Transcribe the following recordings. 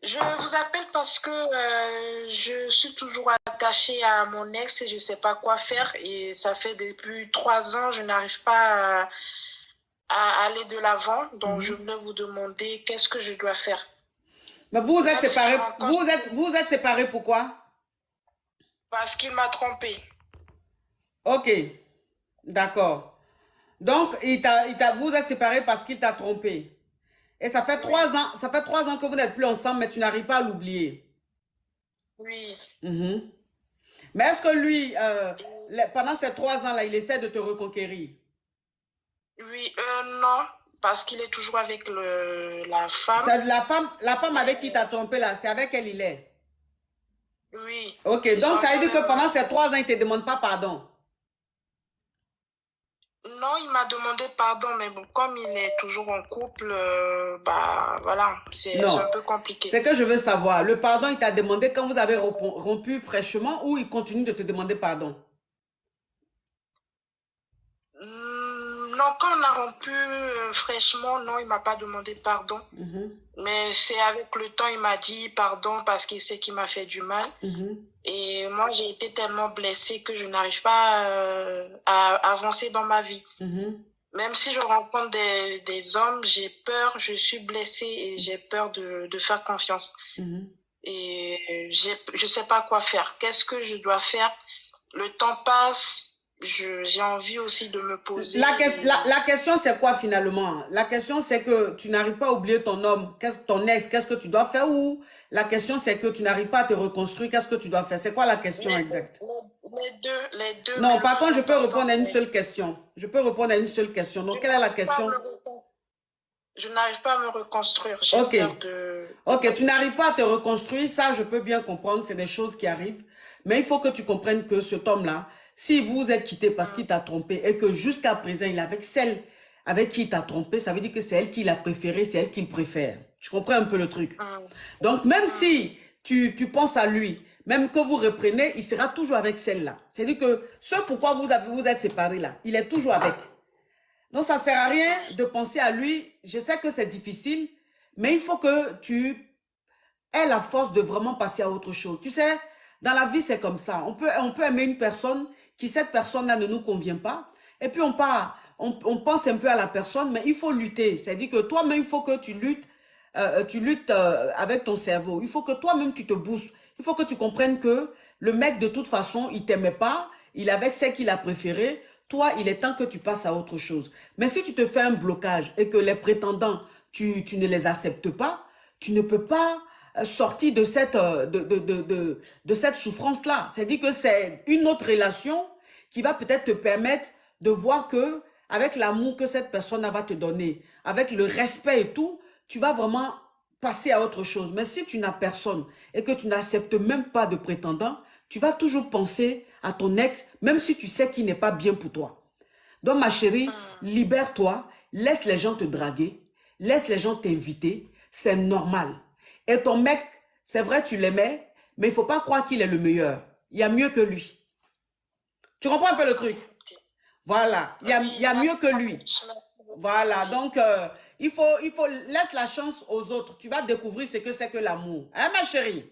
Je vous appelle parce que je suis toujours attachée à mon ex et je ne sais pas quoi faire. Et ça fait depuis 3 ans, je n'arrive pas à aller de l'avant. Donc, je Mhm. voulais vous demander qu'est-ce que je dois faire. Mais vous êtes Même si je séparés, rencontre... vous êtes séparés pourquoi? Parce qu'il m'a trompée. Ok, d'accord. Donc, vous êtes séparés parce qu'il t'a trompé. Et Oui, ça fait 3 ans que vous n'êtes plus ensemble, mais tu n'arrives pas à l'oublier. oui. Mhm. Mais est-ce que lui, pendant ces 3 ans-là, il essaie de te reconquérir? Oui, non, parce qu'il est toujours avec la femme. C'est la femme Et, avec qui t'as trompé là, c'est avec elle il est. oui, Ok, ils donc ont ça veut quand dire que même... pendant ces 3 ans, il ne te demande pas pardon. Non, il m'a demandé pardon, mais bon, comme il est toujours en couple, bah voilà, c'est Non. un peu compliqué. C'est que je veux savoir. Le pardon, il t'a demandé quand vous avez rompu fraîchement ou il continue de te demander pardon? Non, quand on a rompu fraîchement, non, il m'a pas demandé pardon. Mhm, Mais c'est avec le temps, il m'a dit pardon parce qu'il sait qu'il m'a fait du mal. mhm, Et moi, j'ai été tellement blessée que je n'arrive pas à avancer dans ma vie. mhm, Même si je rencontre des hommes, j'ai peur, je suis blessée et j'ai peur de faire confiance. mhm. Et je sais pas quoi faire. Qu'est-ce que je dois faire? Le temps passe, j'ai envie aussi de me poser. La question, c'est quoi finalement? La question, c'est que tu n'arrives pas à oublier ton homme, ton ex, qu'est-ce que tu dois faire? Ou la question, c'est que tu n'arrives pas à te reconstruire, qu'est-ce que tu dois faire? C'est quoi la question Les deux, exacte? les deux, mais Non, le par plus contre, je peux important, répondre à une c'est seule question. Je peux répondre à une seule question. je Donc, quelle est la n'arrive pas à question? je n'arrive pas à me reconstruire. J'ai Ok. peur Ok, tu n'arrives pas à te reconstruire, ça je peux bien comprendre, c'est des choses qui arrivent. Mais il faut que tu comprennes que cet homme-là, si vous vous êtes quitté parce qu'il t'a trompé et que jusqu'à présent il est avec celle avec qui il t'a trompé, ça veut dire que c'est elle qui l'a préféré, c'est elle qu'il préfère. Tu comprends un peu le truc? Hum, Donc même hum, si tu penses à lui, même que vous reprenez, il sera toujours avec celle-là. C'est-à-dire que ce pourquoi vous êtes séparés là, il est toujours avec. Donc, ça ne sert à rien oui. de penser à lui. Je sais que c'est difficile, mais il faut que tu aies la force de vraiment passer à autre chose. Tu sais, dans la vie, c'est comme ça. On peut aimer une personne qui, cette personne-là, ne nous convient pas. Et puis, on pense un peu à la personne, mais il faut lutter. C'est-à-dire que toi-même, il faut que tu luttes avec ton cerveau. Il faut que toi-même, tu te boostes. Il faut que tu comprennes que le mec, de toute façon, il t'aimait pas. Il est avec celle qu'il a préférée. Toi, il est temps que tu passes à autre chose. Mais si tu te fais un blocage et que les prétendants, tu ne les acceptes pas, tu ne peux pas sortir de cette souffrance-là. C'est-à-dire que c'est une autre relation qui va peut-être te permettre de voir que avec l'amour que cette personne va te donner, avec le respect et tout, tu vas vraiment passer à autre chose. Mais si tu n'as personne et que tu n'acceptes même pas de prétendant, tu vas toujours penser à ton ex, même si tu sais qu'il n'est pas bien pour toi. Donc, ma chérie, Hum. libère-toi, laisse les gens te draguer, laisse les gens t'inviter, c'est normal. Et ton mec, c'est vrai, tu l'aimais, mais il ne faut pas croire qu'il est le meilleur. Il y a mieux que lui. Tu comprends un peu le truc? Ok. Voilà, il y Oui, a mieux que d'accord. lui. Merci beaucoup. Voilà, Oui. donc laisse la chance aux autres. Tu vas découvrir ce que c'est que l'amour. Hein, ma chérie?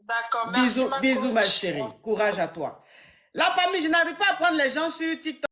D'accord. Merci, Bisous, ma bisous, ma coach. chérie. Courage à toi. La famille, je n'arrive pas à prendre les gens sur TikTok.